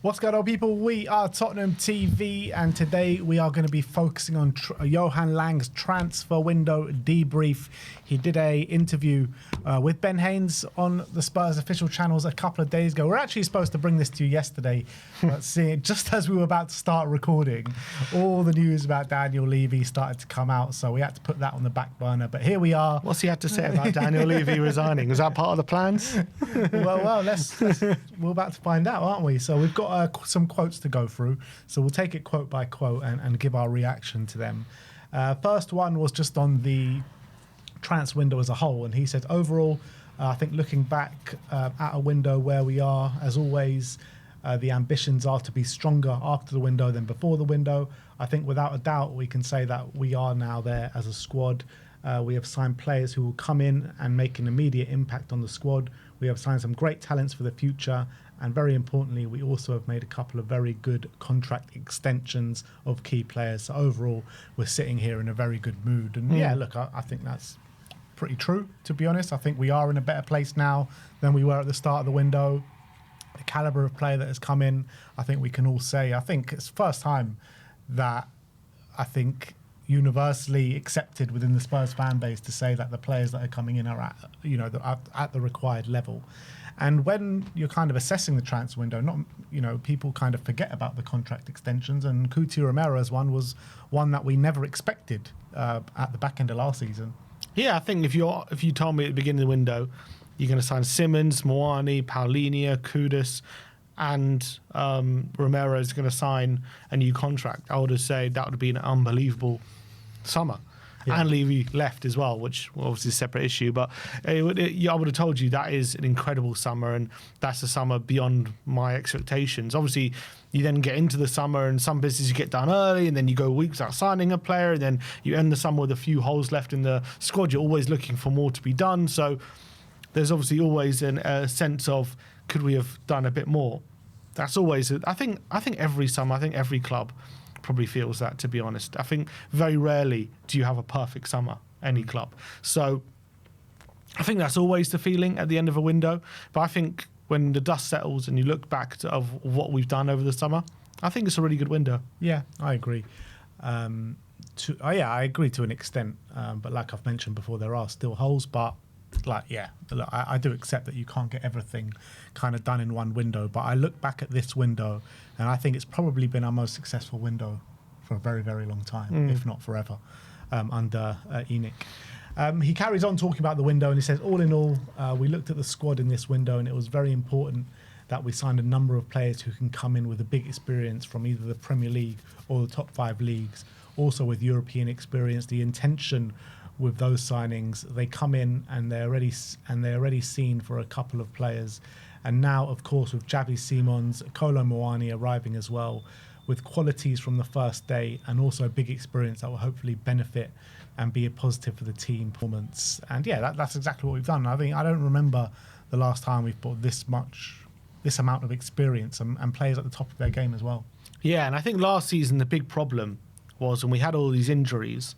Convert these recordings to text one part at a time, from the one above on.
What's going on, people? We are Tottenham TV, and today we are going to be focusing on Johan Lang's transfer window debrief. He did a interview with Ben Haynes on the Spurs official channels a couple of days ago. We're actually supposed to bring this to you yesterday, but seeing just as we were about to start recording, all the news about Daniel Levy started to come out, so we had to put that on the back burner. But here we are. What's he had to say about Daniel Levy resigning? Was that part of the plans? Well, we're about to find out, aren't we? So we've got some quotes to go through, so we'll take it quote by quote and give our reaction to them. First one was just on the transfer window as a whole, and he said overall, I think looking back at a window where we are, as always, the ambitions are to be stronger after the window than before the window. I think without a doubt we can say that we are now there as a squad. We have signed players who will come in and make an immediate impact on the squad. We have signed some great talents for the future, and very importantly, we also have made a couple of very good contract extensions of key players. So overall, we're sitting here in a very good mood. And yeah, look, I think that's pretty true, to be honest. I think we are in a better place now than we were at the start of the window. The caliber of player that has come in, I think we can all say, I think it's the first time that I think universally accepted within the Spurs fan base to say that the players that are coming in are at the required level. And when you're kind of assessing the transfer window, people kind of forget about the contract extensions, and Romero's one was one that we never expected at the back end of last season. Yeah, I think if you told me at the beginning of the window you're going to sign Simmons, Moani, Paulinho, Kudus, and Romero is going to sign a new contract, I would have said that would have been an unbelievable summer. Yeah. And Levy left as well, which obviously is a separate issue. But I would have told you that is an incredible summer, and that's a summer beyond my expectations. Obviously, you then get into the summer, and some businesses you get done early, and then you go weeks without signing a player, and then you end the summer with a few holes left in the squad. You're always looking for more to be done. So there's obviously always a sense of, could we have done a bit more? That's always, I think every summer, I think every club probably feels that, to be honest. I think very rarely do you have a perfect summer, any club. So I think that's always the feeling at the end of a window. But I think when the dust settles and you look back of what we've done over the summer, I think it's a really good window. Yeah, I agree. I agree to an extent. But like I've mentioned before, there are still holes. But I do accept that you can't get everything kind of done in one window. But I look back at this window, and I think it's probably been our most successful window for a very, very long time, if not forever, under Enoch. He carries on talking about the window, and he says, all in all, we looked at the squad in this window, and it was very important that we signed a number of players who can come in with a big experience from either the Premier League or the top 5 leagues, also with European experience. The intention with those signings, they come in and they're already seen for a couple of players. And now, of course, with Xavi Simons, Kolo Muani arriving as well, with qualities from the first day and also a big experience that will hopefully benefit and be a positive for the team performance. And yeah, that's exactly what we've done. I don't remember the last time we've brought this amount of experience and players at the top of their game as well. Yeah, and I think last season the big problem was when we had all these injuries,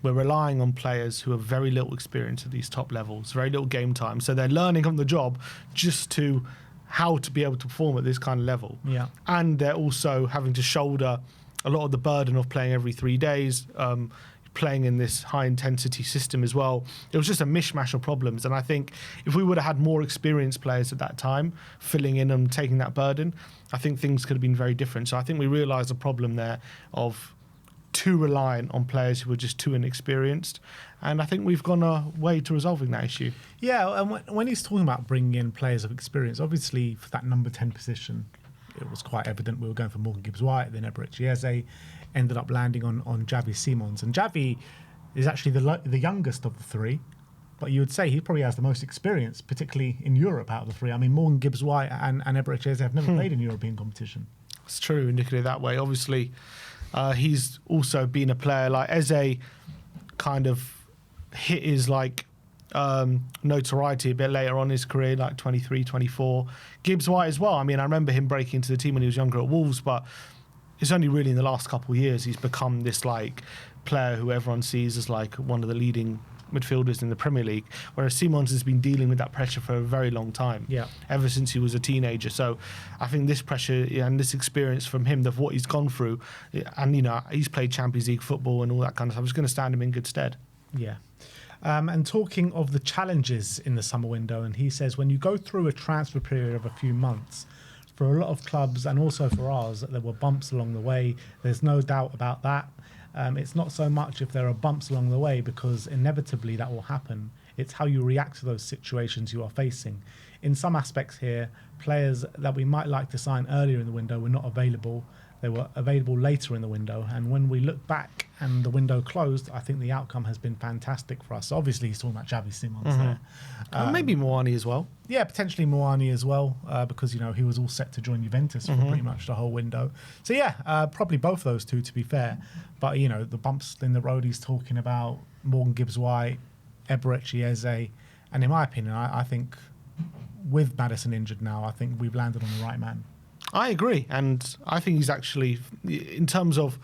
we're relying on players who have very little experience at these top levels, very little game time. So they're learning on the job just to how to be able to perform at this kind of level. Yeah. And they're also having to shoulder a lot of the burden of playing every 3 days, playing in this high-intensity system as well. It was just a mishmash of problems. And I think if we would have had more experienced players at that time, filling in and taking that burden, I think things could have been very different. So I think we realised a problem there of too reliant on players who were just too inexperienced, and I think we've gone a way to resolving that issue. Yeah, and when he's talking about bringing in players of experience, obviously for that number 10 position, it was quite evident we were going for Morgan Gibbs-White, then Eberechi Eze, ended up landing on Xavi Simons, and Xavi is actually the youngest of the three, but you would say he probably has the most experience, particularly in Europe out of the three. I mean, Morgan Gibbs-White and Eberechi Eze have never played in European competition. It's true, indicative that way. Obviously, he's also been a player like Eze, kind of hit his notoriety a bit later on in his career, like 23, 24. Gibbs-White as well. I mean, I remember him breaking into the team when he was younger at Wolves, but it's only really in the last couple of years he's become this player who everyone sees as one of the leading midfielders in the Premier League, whereas Simons has been dealing with that pressure for a very long time, ever since he was a teenager. So I think this pressure and this experience from him, of what he's gone through, and he's played Champions League football and all that kind of stuff, is going to stand him in good stead. Yeah. And talking of the challenges in the summer window, and he says when you go through a transfer period of a few months, for a lot of clubs and also for ours, there were bumps along the way. There's no doubt about that. It's not so much if there are bumps along the way, because inevitably that will happen. It's how you react to those situations you are facing. In some aspects here, players that we might like to sign earlier in the window were not available. They were available later in the window. And when we look back and the window closed, I think the outcome has been fantastic for us. Obviously, he's talking about Xavi Simons there. Maybe Moani as well. Yeah, potentially Moani as well, because, he was all set to join Juventus for pretty much the whole window. So, yeah, probably both those two, to be fair. But, the bumps in the road he's talking about, Morgan Gibbs-White, Eberechi Eze. And in my opinion, I think with Maddison injured now, I think we've landed on the right man. I agree, and I think he's actually, in terms of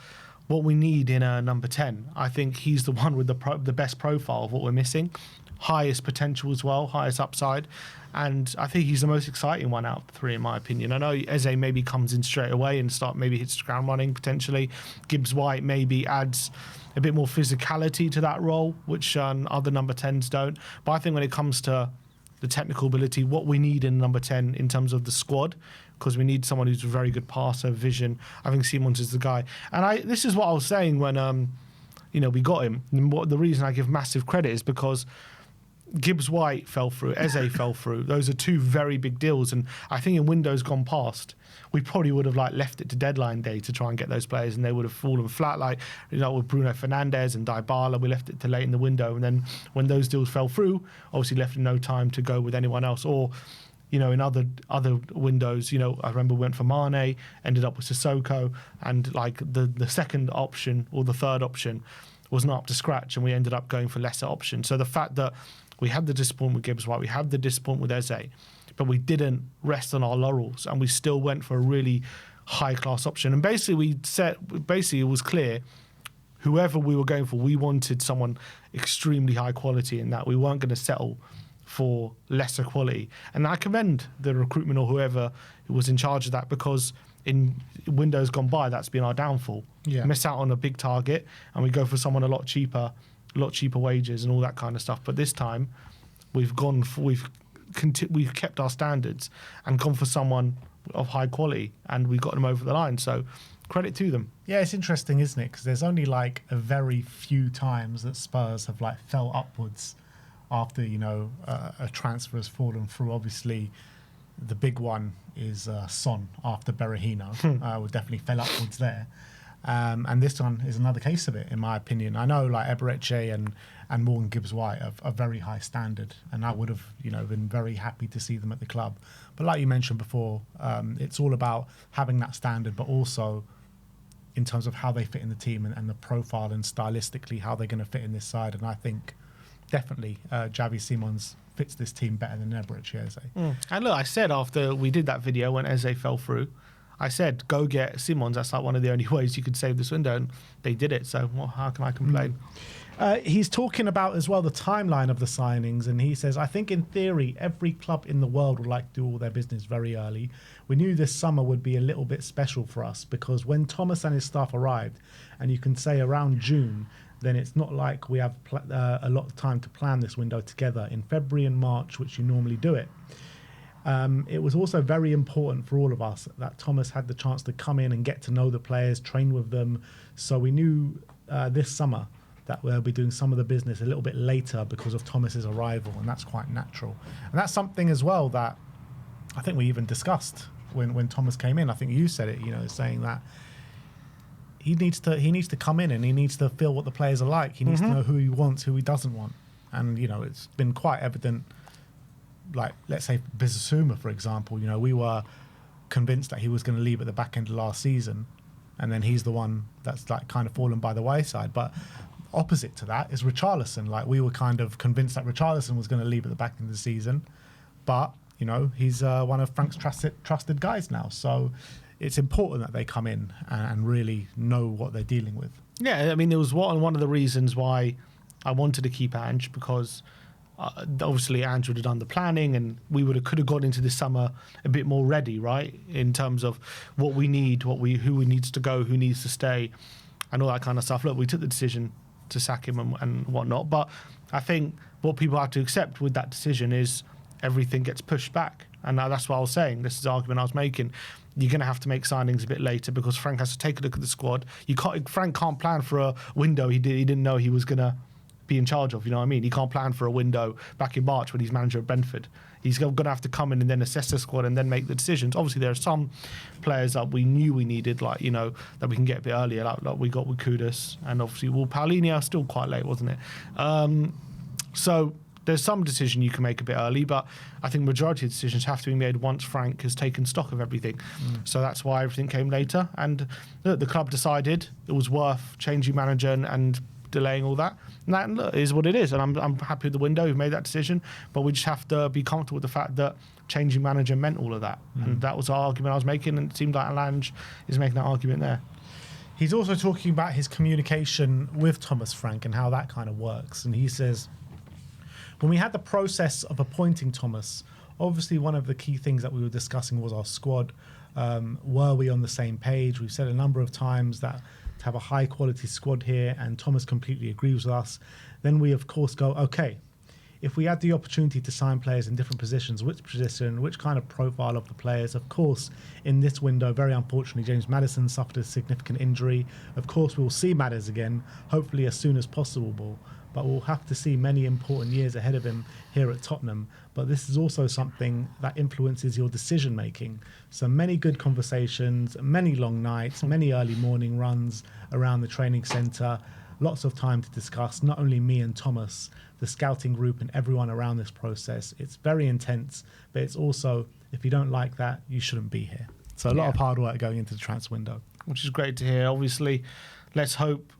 what we need in a number 10, I think he's the one with the best profile of what we're missing, highest potential as well, highest upside, and I think he's the most exciting one out of the three, in my opinion. I know Eze maybe comes in straight away and maybe hits the ground running potentially. Gibbs-White maybe adds a bit more physicality to that role, which other number 10s don't. But I think when it comes to the technical ability, what we need in number 10 in terms of the squad, because we need someone who's a very good passer, vision. I think Simons is the guy. And this is what I was saying when we got him. And the reason I give massive credit is because Gibbs-White fell through, Eze fell through. Those are two very big deals. And I think in windows gone past, we probably would have left it to deadline day to try and get those players, and they would have fallen flat. With Bruno Fernandes and Dybala, we left it to late in the window. And then when those deals fell through, obviously left no time to go with anyone else. Or in other windows, I remember we went for Mane, ended up with Sissoko, and the second option or the third option was not up to scratch, and we ended up going for lesser options. So the fact that we had the disappointment with Gibbs-White, we had the disappointment with Eze, but we didn't rest on our laurels, and we still went for a really high-class option. And basically it was clear, whoever we were going for, we wanted someone extremely high quality, in that we weren't going to settle for lesser quality. And I commend the recruitment or whoever was in charge of that, because in windows gone by, that's been our downfall. Yeah. Miss out on a big target and we go for someone a lot cheaper wages and all that kind of stuff. But this time we've kept our standards and gone for someone of high quality, and we got them over the line. So credit to them. Yeah, it's interesting, isn't it? Because there's only a very few times that Spurs have fell upwards after a transfer has fallen through. Obviously, the big one is Son after Berahino. We definitely fell upwards there. And this one is another case of it, in my opinion. I know Eberechi and Morgan Gibbs-White are very high standard, and I would have been very happy to see them at the club. But like you mentioned before, it's all about having that standard, but also in terms of how they fit in the team and the profile and stylistically how they're going to fit in this side. And I think definitely Xavi Simons fits this team better than Eberechi Eze. And look, I said after we did that video when Eze fell through, I said, go get Simons. That's one of the only ways you could save this window, and they did it. So how can I complain? He's talking about as well the timeline of the signings, and he says, I think in theory, every club in the world would like to do all their business very early. We knew this summer would be a little bit special for us, because when Thomas and his staff arrived, and you can say around June, then it's not like we have a lot of time to plan this window together in February and March, which you normally do it. It was also very important for all of us that Thomas had the chance to come in and get to know the players, train with them. So we knew this summer that we'll be doing some of the business a little bit later because of Thomas's arrival, and that's quite natural. And that's something as well that I think we even discussed when Thomas came in. I think you said it, saying that he needs to come in and he needs to feel what the players are like. He needs to know who he wants, who he doesn't want. And, it's been quite evident, let's say Bissouma, for example, we were convinced that he was going to leave at the back end of last season, and then he's the one that's kind of fallen by the wayside. But opposite to that is Richarlison. We were kind of convinced that Richarlison was going to leave at the back end of the season, but, he's one of Frank's trusted guys now. So it's important that they come in and really know what they're dealing with. Yeah, I mean, there was one of the reasons why I wanted to keep Ange because obviously Ange would have done the planning, and we could have gone into this summer a bit more ready, right, in terms of what we need, who needs to go, who needs to stay, and all that kind of stuff. Look, we took the decision to sack him and whatnot, but I think what people have to accept with that decision is everything gets pushed back, and that's what I was saying. This is the argument I was making. You're going to have to make signings a bit later because Frank has to take a look at the squad. Frank can't plan for a window he didn't know he was going to be in charge of, you know what I mean? He can't plan for a window back in March when he's manager of Brentford. He's going to have to come in and then assess the squad and then make the decisions. Obviously, there are some players that we knew we needed, like, you know, that we can get a bit earlier, like we got with Kudus, and obviously, Paulinho still quite late, wasn't it? So there's some decision you can make a bit early, but I think majority of decisions have to be made once Frank has taken stock of everything. So that's why everything came later. And look, the club decided it was worth changing manager and delaying all that. And that, look, is what it is. And I'm happy with the window who made that decision, but we just have to be comfortable with the fact that changing manager meant all of that. And that was the argument I was making, and it seemed like Lange is making that argument there. He's also talking about his communication with Thomas Frank and how that kind of works. And he says, when we had the process of appointing Thomas, obviously one of the key things that we were discussing was our squad. Were we on the same page? We've said a number of times that to have a high quality squad here, and Thomas completely agrees with us. Then we of course go, okay, if we had the opportunity to sign players in different positions, which position, which kind of profile of the players? Of course, in this window, very unfortunately, James Maddison suffered a significant injury. Of course, we'll see Madders again, hopefully as soon as possible. But we'll have to see many important years ahead of him here at Tottenham. But this is also something that influences your decision making. So many good conversations, many long nights, many early morning runs around the training centre, lots of time to discuss, not only me and Thomas, the scouting group and everyone around this process. It's very intense, but it's also, if you don't like that, you shouldn't be here. So a lot of hard work going into the transfer window. Which is great to hear. Obviously, let's hope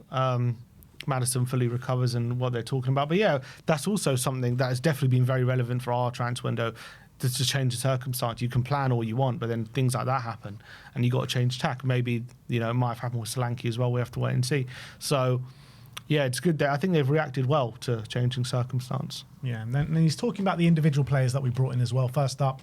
Maddison fully recovers and what they're talking about. But yeah, that's also something that has definitely been very relevant for our transfer window, to change the circumstance. You can plan all you want, but then things like that happen and you got to change tack. Maybe, you know, it might have happened with Solanke as well. We have to wait and see. So yeah, it's good that I think they've reacted well to changing circumstance. Yeah, and then he's talking about the individual players that we brought in as well. First up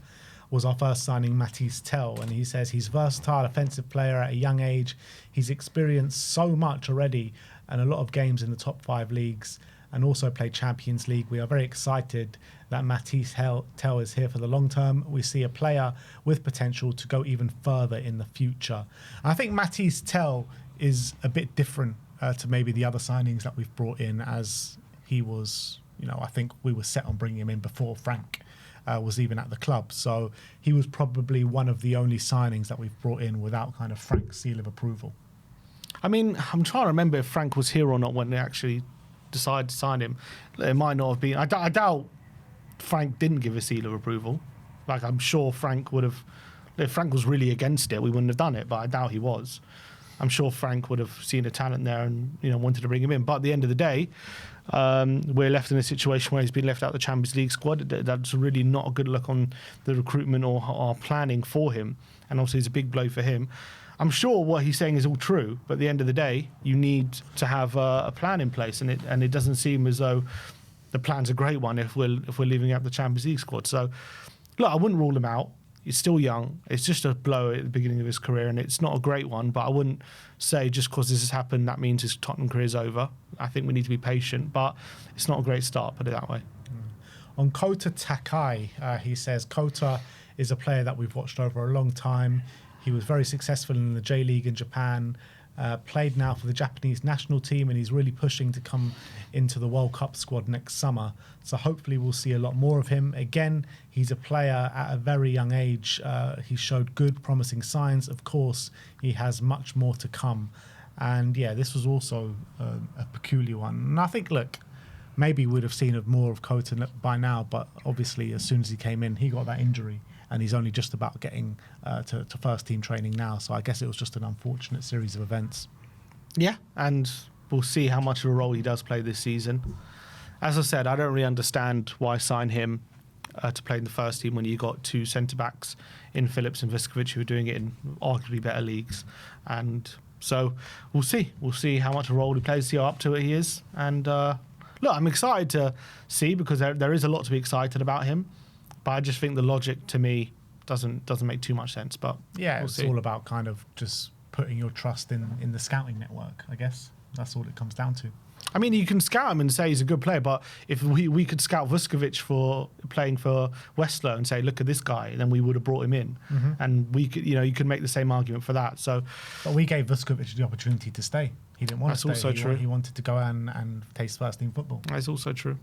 was our first signing, Matisse Tell, and he says he's a versatile offensive player at a young age. He's experienced so much already and a lot of games in the top 5 leagues, and also played Champions League. We are very excited that Matisse Tell is here for the long term. We see a player with potential to go even further in the future. I think Matisse Tell is a bit different to maybe the other signings that we've brought in, as he was, you know, I think we were set on bringing him in before Frank was even at the club. So he was probably one of the only signings that we've brought in without kind of Frank's seal of approval. I mean, I'm trying to remember if Frank was here or not when they actually decided to sign him. It might not have been. I doubt Frank didn't give a seal of approval. Like, I'm sure Frank would have. If Frank was really against it, we wouldn't have done it, but I doubt he was. I'm sure Frank would have seen a talent there and, you know, wanted to bring him in. But at the end of the day, we're left in a situation where he's been left out of the Champions League squad. That's really not a good look on the recruitment or our planning for him. And obviously it's a big blow for him. I'm sure what he's saying is all true, but at the end of the day, you need to have a plan in place, and it doesn't seem as though the plan's a great one if we're leaving out the Champions League squad. So, look, I wouldn't rule him out. He's still young. It's just a blow at the beginning of his career, and it's not a great one, but I wouldn't say just because this has happened that means his Tottenham career is over. I think we need to be patient, but it's not a great start, put it that way. On Kota Takai, he says, Kota is a player that we've watched over a long time. He was very successful in the J-League in Japan, played now for the Japanese national team, and he's really pushing to come into the World Cup squad next summer. So hopefully we'll see a lot more of him. Again, he's a player at a very young age. He showed good, promising signs. Of course, he has much more to come. And yeah, this was also a peculiar one. And I think, look, maybe we'd have seen more of Kota by now, but obviously as soon as he came in, he got that injury. And he's only just about getting to first team training now. So I guess it was just an unfortunate series of events. Yeah, and we'll see how much of a role he does play this season. As I said, I don't really understand why sign him to play in the first team when you got 2 centre-backs in Phillips and Viskovic who are doing it in arguably better leagues. And so we'll see. We'll see how much of a role he plays, see how up to it he is. And look, I'm excited to see because there is a lot to be excited about him, but I just think the logic to me doesn't make too much sense. But Yeah, we'll it's see. all about kind of just putting your trust in the scouting network, I guess. That's all it comes down to. I mean, you can scout him and say he's a good player, but if we could scout Vuskovic for playing for Westler and say, look at this guy, then we would have brought him in, and we could, you could make the same argument for that. So, but we gave Vuskovic the opportunity to stay. He didn't want to stay. That's also true. He wanted to go and taste first team football. that's also true.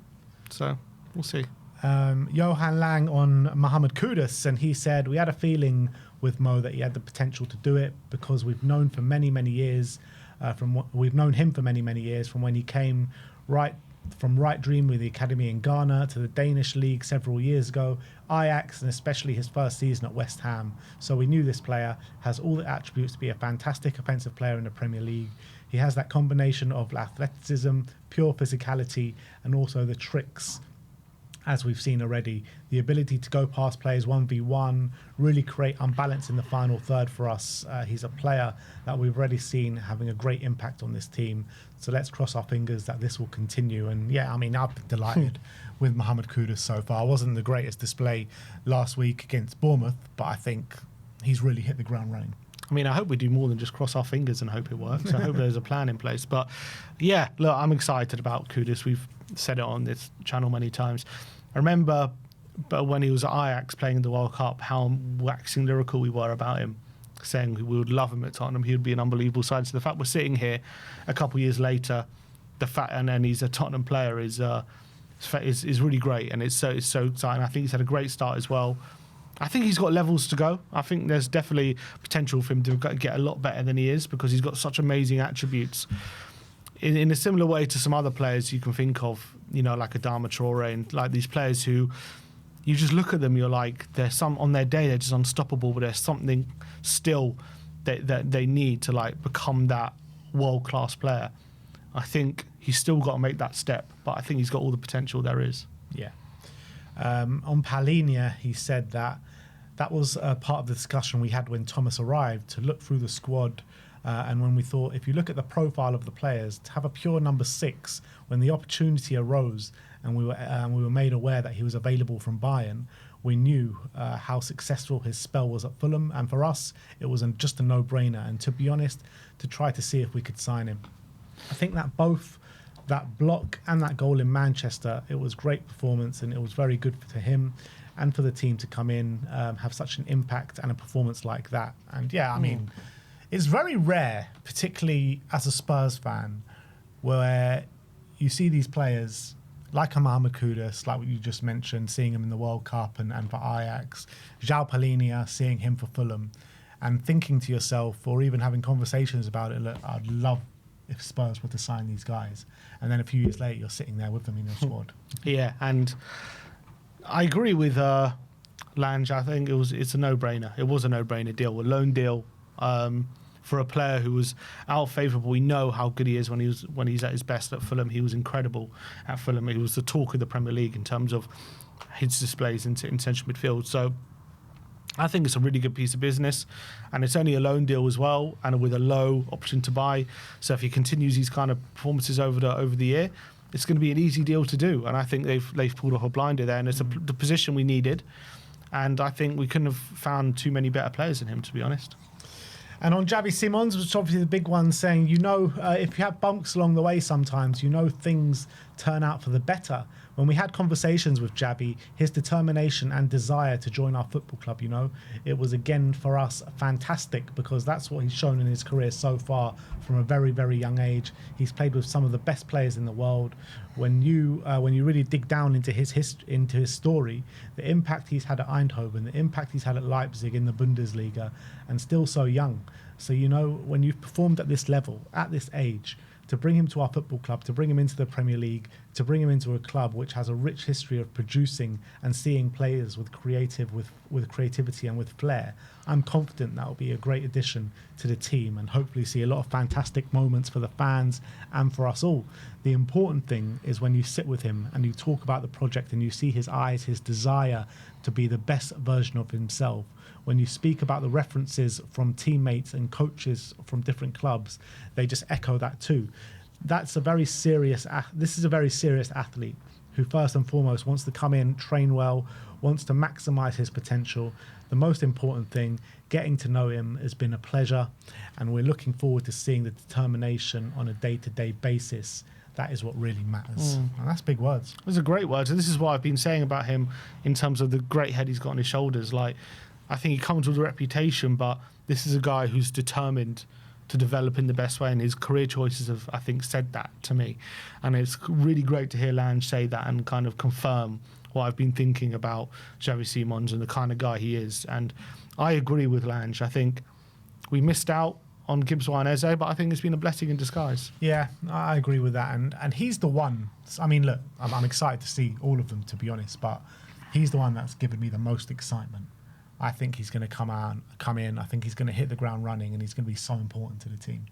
So we'll see. Johan Lang on Mohamed Kudus, and he said, we had a feeling with Mo that he had the potential to do it because we've known for many, many years, we've known him for many, many years from when he came from Right Dream with the academy in Ghana to the Danish league several years ago, Ajax, and especially his first season at West Ham. So we knew this player has all the attributes to be a fantastic offensive player in the Premier League. He has that combination of athleticism, pure physicality, and also the tricks, as we've seen already, the ability to go past players 1v1, really create unbalance in the final third for us. He's a player that we've already seen having a great impact on this team. So let's cross our fingers that this will continue. And yeah, I mean, I've been delighted with Mohamed Kudus so far. It wasn't the greatest display last week against Bournemouth, but I think he's really hit the ground running. I mean, I hope we do more than just cross our fingers and hope it works. I hope there's a plan in place. But yeah, look, I'm excited about Kudus. We've said it on this channel many times. I remember when he was at Ajax playing in the World Cup, how waxing lyrical we were about him, saying we would love him at Tottenham. He would be an unbelievable sign. So the fact we're sitting here a couple of years later, and then he's a Tottenham player is really great, and it's so exciting. I think he's had a great start as well. I think he's got levels to go. I think there's definitely potential for him to get a lot better than he is because he's got such amazing attributes. In a similar way to some other players you can think of, like Adama Traore and like these players who you just look at them, you're like, there's some on their day they're just unstoppable, but there's something still that they need to like become that world-class player. I think he's still got to make that step, but I think he's got all the potential there is. Yeah. On Palhinha, he said that was part of the discussion we had when Thomas arrived, to look through the squad. And when we thought, if you look at the profile of the players, to have a pure number 6, when the opportunity arose and we were made aware that he was available from Bayern, we knew how successful his spell was at Fulham. And for us, it was just a no-brainer. And to be honest, to try to see if we could sign him. I think that both that block and that goal in Manchester, it was great performance, and it was very good for him and for the team to come in, have such an impact and a performance like that. And yeah, I mean, it's very rare, particularly as a Spurs fan, where you see these players like a Mohamed Kudus, like what you just mentioned, seeing him in the World Cup and for Ajax, João Palhinha, seeing him for Fulham, and thinking to yourself, or even having conversations about it, look, I'd love if Spurs were to sign these guys. And then a few years later, you're sitting there with them in your squad. Yeah, and I agree with Lange. I think it's a no-brainer. It was a no-brainer deal, a loan deal. For a player who was out favourable. We know how good he is when he's at his best at Fulham. He was incredible at Fulham. He was the talk of the Premier League in terms of his displays in central midfield. So I think it's a really good piece of business, and it's only a loan deal as well, and with a low option to buy. So if he continues these kind of performances over the year, it's going to be an easy deal to do. And I think they've pulled off a blinder there, and it's the position we needed. And I think we couldn't have found too many better players than him, to be honest. And on Xavi Simons, which is obviously the big one, saying, if you have bumps along the way sometimes, things turn out for the better. When we had conversations with Xavi, his determination and desire to join our football club, it was again for us fantastic, because that's what he's shown in his career so far from a very, very young age. He's played with some of the best players in the world. When you really dig down into his story, the impact he's had at Eindhoven, the impact he's had at Leipzig in the Bundesliga, and still so young. So, when you've performed at this level, at this age, to bring him to our football club, to bring him into the Premier League, to bring him into a club which has a rich history of producing and seeing players with creativity and with flair, I'm confident that will be a great addition to the team, and hopefully see a lot of fantastic moments for the fans and for us all. The important thing is when you sit with him and you talk about the project and you see his eyes, his desire to be the best version of himself. When you speak about the references from teammates and coaches from different clubs, they just echo that too. This is a very serious athlete who first and foremost wants to come in, train well, wants to maximize his potential. The most important thing, getting to know him has been a pleasure, and we're looking forward to seeing the determination on a day-to-day basis. That is what really matters. And that's big words. Those are great words. And this is what I've been saying about him in terms of the great head he's got on his shoulders. Like, I think he comes with a reputation, but this is a guy who's determined to develop in the best way, and his career choices have, I think, said that to me. And it's really great to hear Lange say that and kind of confirm what I've been thinking about Xavi Simons and the kind of guy he is. And I agree with Lange. I think we missed out on Gibbs-White and Eze, but I think it's been a blessing in disguise. Yeah, I agree with that. And he's the one. I mean, look, I'm excited to see all of them, to be honest, but he's the one that's given me the most excitement. I think he's going to come in. I think he's going to hit the ground running, and he's going to be so important to the team.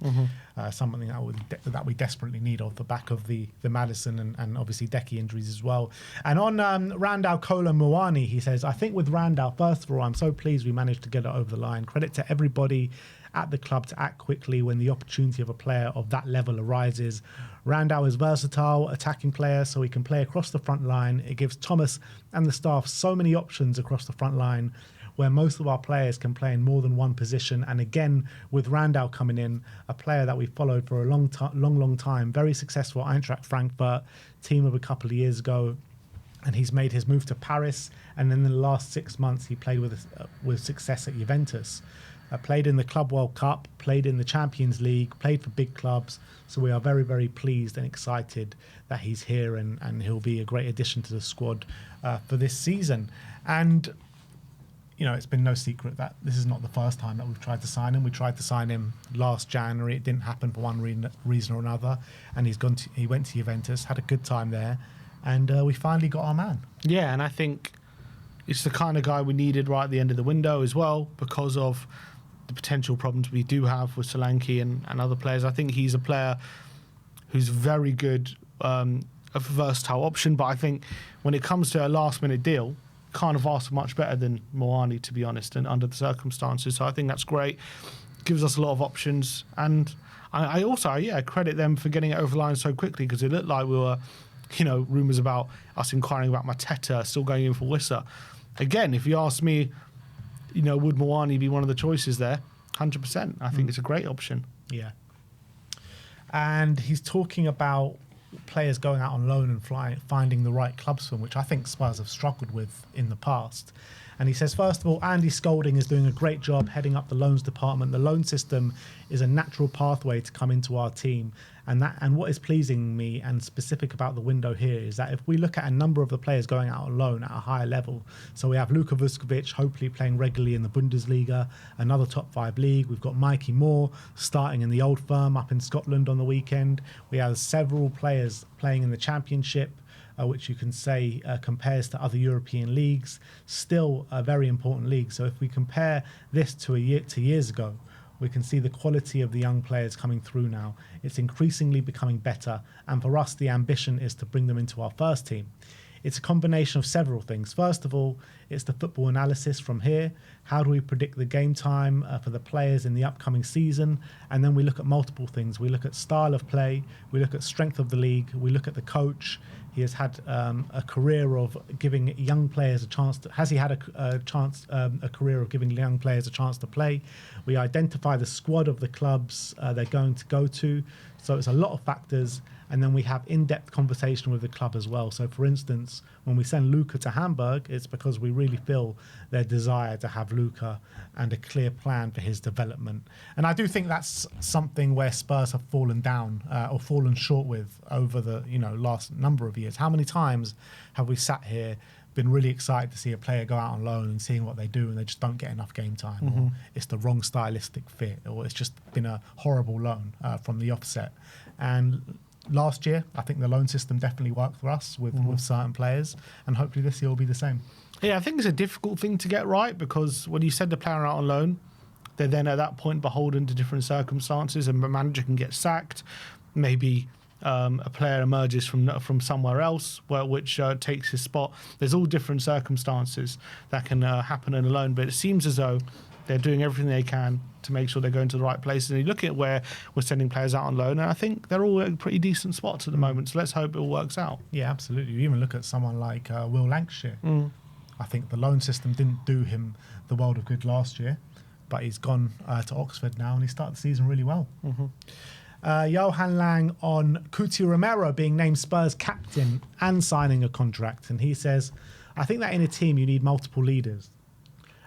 Something that we desperately need off the back of the Maddison and obviously Decky injuries as well. And on Randall Kolo Muani, he says, I think with Randall, first of all, I'm so pleased we managed to get it over the line. Credit to everybody at the club to act quickly when the opportunity of a player of that level arises. Randall is versatile, attacking player, so he can play across the front line. It gives Thomas and the staff so many options across the front line, where most of our players can play in more than one position. And again, with Randall coming in, a player that we followed for a long time, very successful at Eintracht Frankfurt, team of a couple of years ago, and he's made his move to Paris. And then in the last 6 months, he played with success at Juventus. Played in the Club World Cup, played in the Champions League, played for big clubs. So we are very, very pleased and excited that he's here, and he'll be a great addition to the squad for this season. And you know, it's been no secret that this is not the first time that we've tried to sign him. We tried to sign him last January. It didn't happen for one reason or another. And he went to Juventus, had a good time there, and we finally got our man. Yeah, and I think it's the kind of guy we needed right at the end of the window as well, because of the potential problems we do have with Solanke and other players. I think he's a player who's very good, a versatile option, but I think when it comes to a last-minute deal, can't have asked for much better than Moani, to be honest, and under the circumstances. So I think that's great. Gives us a lot of options. And I also, credit them for getting it over the line so quickly, because it looked like we were, rumours about us inquiring about Mateta, still going in for Wissa. Again, if you ask me, would Moani be one of the choices there? 100%. I think it's a great option. Yeah. And he's talking about players going out on loan and finding the right clubs for them, which I think Spurs have struggled with in the past. And he says, first of all, Andy Scolding is doing a great job heading up the loans department. The loan system is a natural pathway to come into our team. And what is pleasing me and specific about the window here is that if we look at a number of the players going out on loan at a higher level, so we have Luka Vuskovic hopefully playing regularly in the Bundesliga, another top 5 league. We've got Mikey Moore starting in the Old Firm up in Scotland on the weekend. We have several players playing in the Championship, which you can say compares to other European leagues. Still a very important league. So if we compare this to years ago, we can see the quality of the young players coming through now. It's increasingly becoming better. And for us, the ambition is to bring them into our first team. It's a combination of several things. First of all, it's the football analysis from here. How do we predict the game time for the players in the upcoming season? And then we look at multiple things. We look at style of play. We look at strength of the league. We look at the coach. He has had a career of giving young players a chance to... Has he had a career of giving young players a chance to play? We identify the squad of the clubs they're going to go to. So it's a lot of factors. And then we have in-depth conversation with the club as well. So, for instance, when we send Luka to Hamburg, it's because we really feel their desire to have Luka and a clear plan for his development. And I do think that's something where Spurs have fallen down or fallen short with over the last number of years. How many times have we sat here, been really excited to see a player go out on loan and seeing what they do, and they just don't get enough game time, or it's the wrong stylistic fit, or it's just been a horrible loan from the offset. And last year, I think the loan system definitely worked for us with certain players, and hopefully this year will be the same. Yeah, I think it's a difficult thing to get right, because when you send the player out on loan, they're then at that point beholden to different circumstances, and the manager can get sacked. Maybe a player emerges from somewhere else, which takes his spot. There's all different circumstances that can happen in a loan, but it seems as though They're doing everything they can to make sure they're going to the right places. And you look at where we're sending players out on loan, and I think they're all at pretty decent spots at the moment. So let's hope it all works out. Yeah, absolutely. You even look at someone like Will Lancashire. I think the loan system didn't do him the world of good last year, but he's gone to Oxford now and he started the season really well. Johan Lang on Cuti Romero being named Spurs captain and signing a contract. And he says, I think that in a team you need multiple leaders.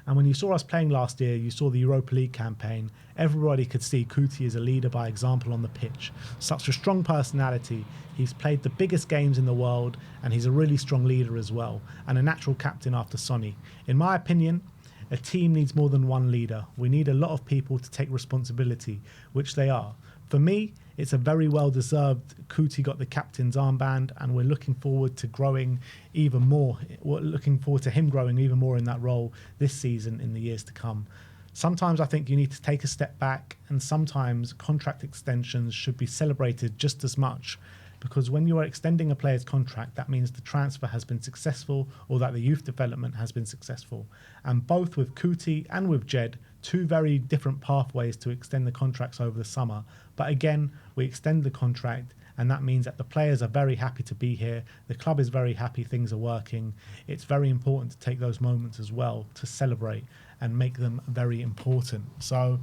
And when you saw us playing last year, you saw the Europa League campaign, everybody could see Cuti is a leader by example on the pitch. Such a strong personality. He's played the biggest games in the world and he's a really strong leader as well and a natural captain after Sonny. In my opinion, a team needs more than one leader. We need a lot of people to take responsibility, which they are. For me, it's a very well-deserved. Cuti got the captain's armband, and we're looking forward to growing even more. We're looking forward to him growing even more in that role this season in the years to come. Sometimes I think you need to take a step back, and sometimes contract extensions should be celebrated just as much, because when you are extending a player's contract, that means the transfer has been successful or that the youth development has been successful. And both with Cuti and with Jed, two very different pathways to extend the contracts over the summer. But again, we extend the contract, and that means that the players are very happy to be here. The club is very happy things are working. It's very important to take those moments as well to celebrate and make them very important. So,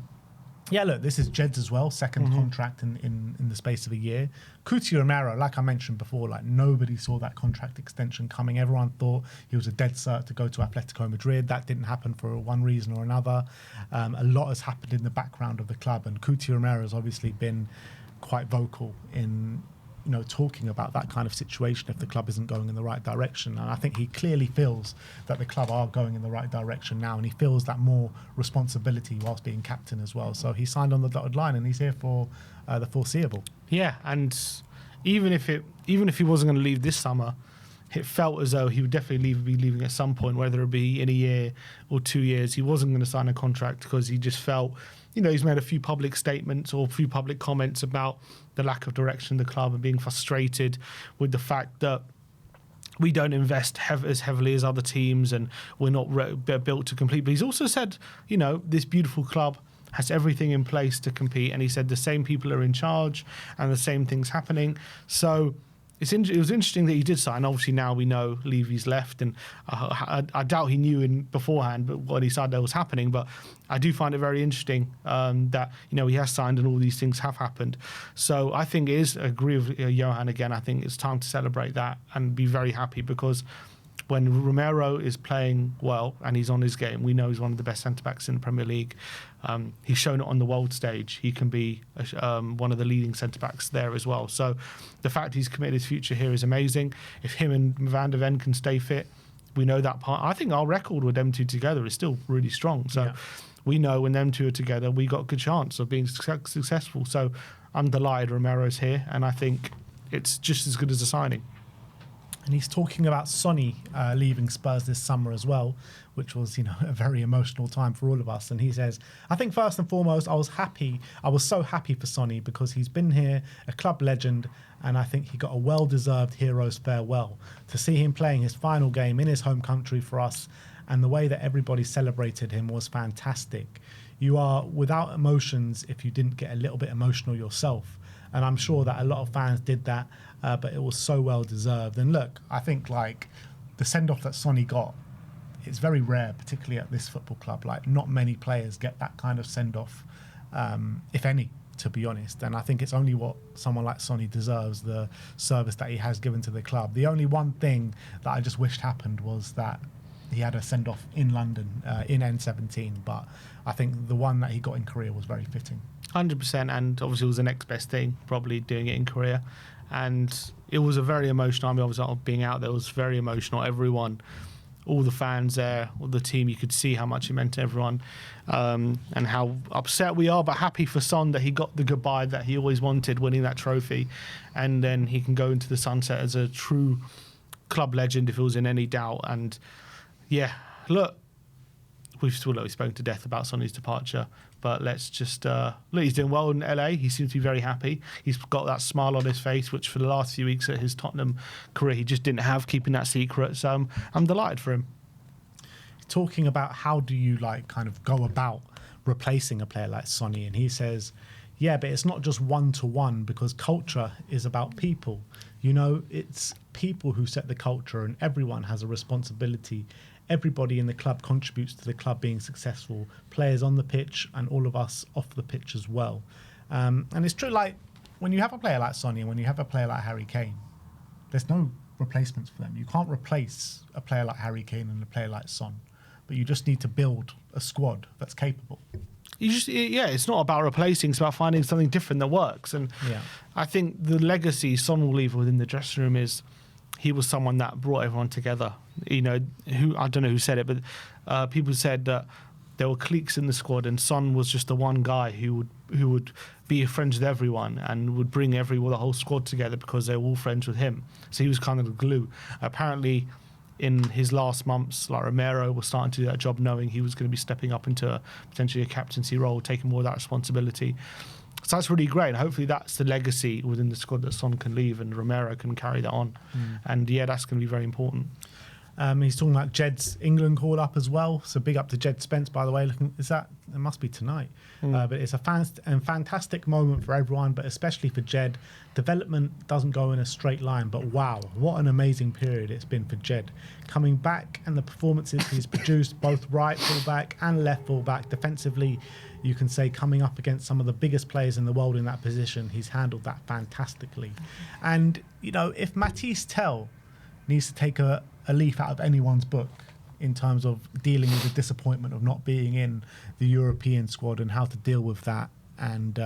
yeah, look, this is Jed's as well, second contract in the space of a year. Cuti Romero, like I mentioned before, like nobody saw that contract extension coming. Everyone thought he was a dead cert to go to Atletico Madrid. That didn't happen for one reason or another. A lot has happened in the background of the club, and Cuti Romero has obviously been quite vocal in talking about that kind of situation if the club isn't going in the right direction. And I think he clearly feels that the club are going in the right direction now, and he feels that more responsibility whilst being captain as well. So he signed on the dotted line, and he's here for the foreseeable. Yeah, and even if he wasn't going to leave this summer, it felt as though he would definitely be leaving at some point, whether it be in a year or 2 years. He wasn't going to sign a contract because he just felt, he's made a few public statements or a few public comments about the lack of direction of the club and being frustrated with the fact that we don't invest as heavily as other teams and we're not built to compete. But he's also said, this beautiful club has everything in place to compete. And he said the same people are in charge and the same thing's happening. So it was interesting that he did sign. Obviously, now we know Levy's left, and I doubt he knew beforehand what he said that was happening. But I do find it very interesting that he has signed and all these things have happened. So I think I agree with Johan again. I think it's time to celebrate that and be very happy, because when Romero is playing well and he's on his game, we know he's one of the best centre-backs in the Premier League. He's shown it on the world stage. He can be one of the leading centre-backs there as well. So the fact he's committed his future here is amazing. If him and Van der Ven can stay fit, we know that part. I think our record with them two together is still really strong. So we know when them two are together, we got a good chance of being successful. So I'm delighted Romero's here, and I think it's just as good as a signing. And he's talking about Sonny leaving Spurs this summer as well, which was, a very emotional time for all of us. And he says, I think first and foremost, I was so happy for Sonny because he's been here, a club legend, and I think he got a well-deserved hero's farewell. To see him playing his final game in his home country for us, and the way that everybody celebrated him was fantastic. You are without emotions if you didn't get a little bit emotional yourself. And I'm sure that a lot of fans did that, but it was so well deserved. And look, I think the send-off that Sonny got, it's very rare, particularly at this football club. Not many players get that kind of send-off, if any, to be honest. And I think it's only what someone like Sonny deserves, the service that he has given to the club. The only one thing that I just wished happened was that he had a send-off in London, in N17. But I think the one that he got in Korea was very fitting. 100%, and obviously it was the next best thing, probably doing it in Korea. And it was a very emotional. Being out there was very emotional. Everyone, all the fans there, all the team, you could see how much it meant to everyone, and how upset we are, but happy for Son that he got the goodbye that he always wanted, winning that trophy. And then he can go into the sunset as a true club legend if it was in any doubt. And yeah, look, we've spoken to death about Sonny's departure, but let's just look, he's doing well in LA. He seems to be very happy. He's got that smile on his face, which for the last few weeks at his Tottenham career he just didn't have, keeping that secret. So I'm delighted for him. talking about how do you like kind of go about replacing a player like Sonny, and he says, yeah, but it's not just one-to-one, because culture is about people. You know, it's people who set the culture, and everyone has a responsibility. Everybody in the club contributes to the club being successful, players on the pitch and all of us off the pitch as well. And it's true, like, when you have a player like Sonny and when you have a player like Harry Kane, there's no replacements for them. You can't replace a player like Harry Kane and a player like Son, but you just need to build a squad that's capable. It's not about replacing, it's about finding something different that works. And I think the legacy Son will leave within the dressing room is he was someone that brought everyone together. You know, I don't know who said it, but people said that there were cliques in the squad, and Son was just the one guy who would be friends with everyone and would bring the whole squad together because they were all friends with him. So he was kind of the glue. Apparently, in his last months, like Romero was starting to do that job, knowing he was going to be stepping up into potentially a captaincy role, taking more of that responsibility. So that's really great. And hopefully that's the legacy within the squad that Son can leave and Romero can carry that on. And yeah, that's going to be very important. He's talking about Jed's England call up as well. So big up to Jed Spence, by the way. It must be tonight. But it's a fantastic moment for everyone, but especially for Jed. Development doesn't go in a straight line, but wow, what an amazing period it's been for Jed. Coming back, and the performances he's produced, both right fullback and left fullback. Defensively, you can say, coming up against some of the biggest players in the world in that position, he's handled that fantastically. And, you know, if Matisse Tell needs to take a leaf out of anyone's book in terms of dealing with the disappointment of not being in the European squad and how to deal with that, and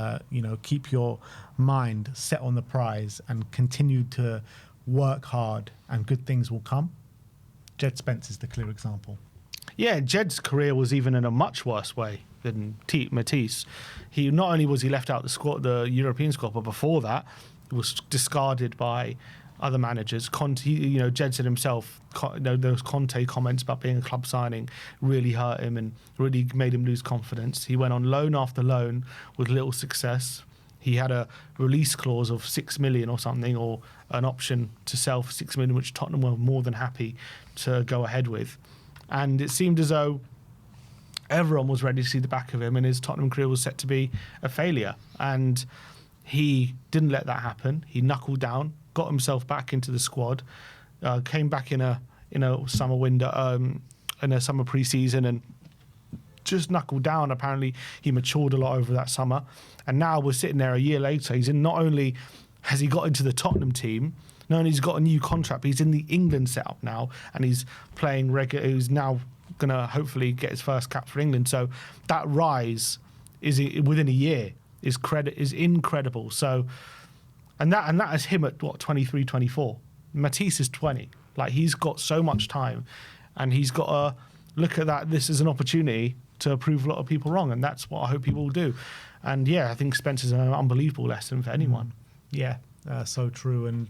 keep your mind set on the prize and continue to work hard, and good things will come. Jed Spence is the clear example. Yeah, Jed's career was even in a much worse way than Matisse. He not only was he left out the European squad, but before that was discarded by other managers. Jed said himself, those Conte comments about being a club signing really hurt him and really made him lose confidence. He went on loan after loan with little success. He had a release clause of 6 million or something, or an option to sell for 6 million, which Tottenham were more than happy to go ahead with. And it seemed as though everyone was ready to see the back of him, and his Tottenham career was set to be a failure. And he didn't let that happen. He knuckled down, got himself back into the squad, came back in a summer window, in a summer pre-season, and just knuckled down. Apparently, he matured a lot over that summer, and now we're sitting there a year later. He's in. Not only has he got into the Tottenham team, not only he's got a new contract, but he's in the England setup now, and he's playing regular. He's now going to hopefully get his first cap for England. So that rise is within a year is incredible. So. And that is him at, 23, 24. Matisse is 20. Like, he's got so much time, and he's got to look at that. This is an opportunity to prove a lot of people wrong, and that's what I hope people will do. And, yeah, I think Spence is an unbelievable lesson for anyone. Yeah, so true. And,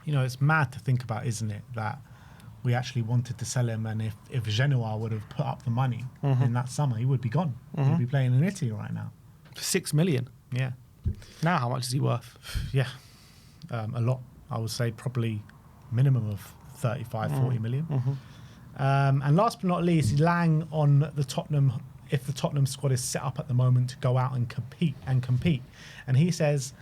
it's mad to think about, isn't it, that we actually wanted to sell him, and if Genoa would have put up the money in that summer, he would be gone. He'd be playing in Italy right now. 6 million. Yeah. Now, how much is he worth? Yeah. A lot. I would say probably minimum of 35, 40 million. And last but not least, Lang on the Tottenham, if the Tottenham squad is set up at the moment to go out and compete. And he says,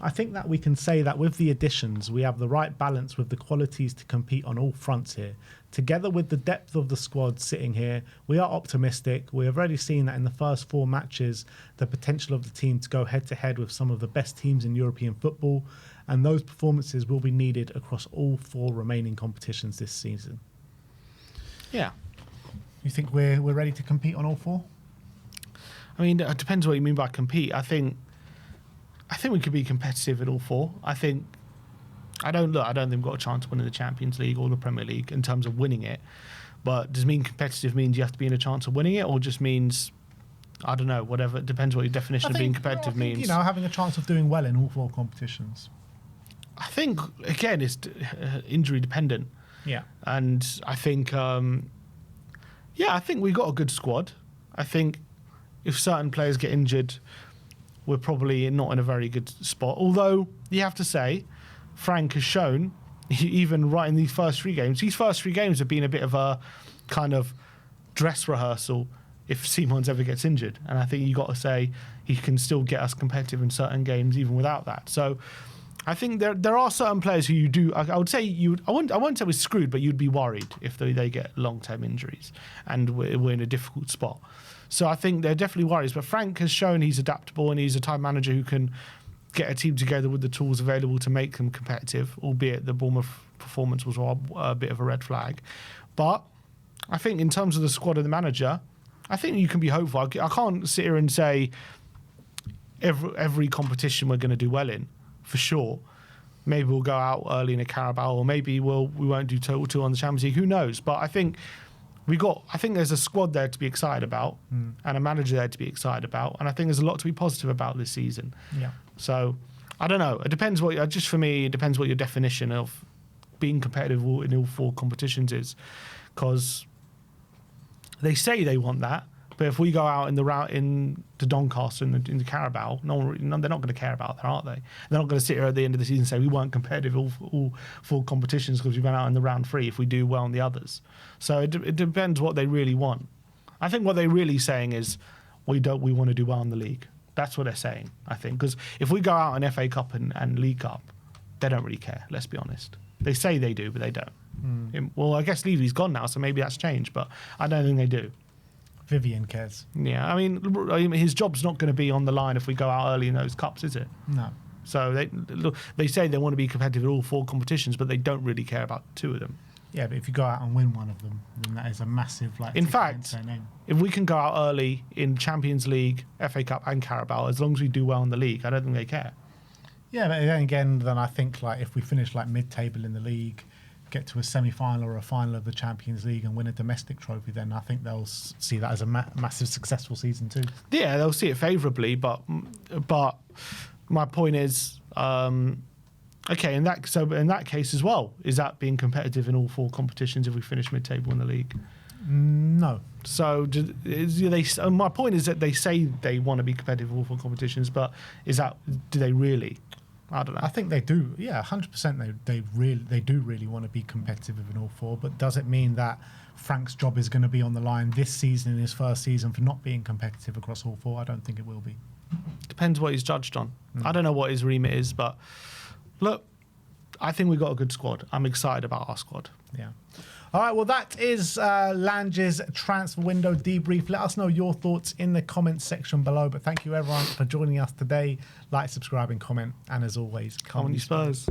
I think that we can say that with the additions, we have the right balance with the qualities to compete on all fronts here. Together with the depth of the squad sitting here, we are optimistic. We have already seen that in the first 4 matches, the potential of the team to go head-to-head with some of the best teams in European football, and those performances will be needed across all 4 remaining competitions this season. Yeah. You think we're ready to compete on all 4? I mean, it depends what you mean by compete. I think we could be competitive at all 4. I don't think we've got a chance of winning the Champions League or the Premier League in terms of winning it. But does mean competitive means you have to be in a chance of winning it, or just means, I don't know, whatever. It depends what your definition of being competitive means. Having a chance of doing well in all 4 competitions. I think, again, it's injury dependent. Yeah. And I think, I think we've got a good squad. I think if certain players get injured, we're probably not in a very good spot. Although, you have to say, Frank has shown, even right in these first 3 games, have been a bit of a kind of dress rehearsal if Simon's ever gets injured. And I think you got to say he can still get us competitive in certain games even without that. So I think there are certain players who you do. I would say I won't say we're screwed, but you'd be worried if they get long-term injuries and we're in a difficult spot. So I think they're definitely worries. But Frank has shown he's adaptable and he's a type manager who can get a team together with the tools available to make them competitive, albeit the Bournemouth performance was a bit of a red flag. But I think in terms of the squad and the manager, I think you can be hopeful. I can't sit here and say every competition we're going to do well in, for sure. Maybe we'll go out early in a Carabao, or maybe we won't do total 2 on the Champions League. Who knows? But I think there's a squad there to be excited about and a manager there to be excited about. And I think there's a lot to be positive about this season. Yeah. So, I don't know. It depends just for me, it depends what your definition of being competitive in all 4 competitions is. Because they say they want that, but if we go out in the route in the Doncaster and in the Carabao, they're not going to care about that, are they? They're not going to sit here at the end of the season and say we weren't competitive all 4 competitions because we went out in the round 3 if we do well in the others. So it depends what they really want. I think what they're really saying is we want to do well in the league. That's what they're saying, I think. Because if we go out in FA Cup and League Cup, they don't really care, let's be honest. They say they do, but they don't. Well, I guess Levy's gone now, so maybe that's changed, but I don't think they do. Vivian cares. Yeah, I mean, his job's not going to be on the line if we go out early in those cups, is it? No. So they say they want to be competitive in all 4 competitions, but they don't really care about 2 of them. Yeah, but if you go out and win one of them, then that is a massive In fact, if we can go out early in Champions League, FA Cup, and Carabao, as long as we do well in the league, I don't think they care. Yeah, but then again, I think if we finish mid-table in the league, get to a semi-final or a final of the Champions League and win a domestic trophy, then I think they'll see that as a massive successful season too. Yeah, they'll see it favourably, but my point is, okay, in that case as well, is that being competitive in all 4 competitions if we finish mid-table in the league? No. So my point is that they say they want to be competitive in all 4 competitions, but do they really? I don't know. I think they do. Yeah, 100%. They do really want to be competitive in all 4. But does it mean that Frank's job is going to be on the line this season in his first season for not being competitive across all 4? I don't think it will be. Depends what he's judged on. I don't know what his remit is, but look, I think we've got a good squad. I'm excited about our squad. Yeah. All right, well, that is Lange's transfer window debrief. Let us know your thoughts in the comments section below. But thank you, everyone, for joining us today. Like, subscribe, and comment. And as always, come on, you Spurs.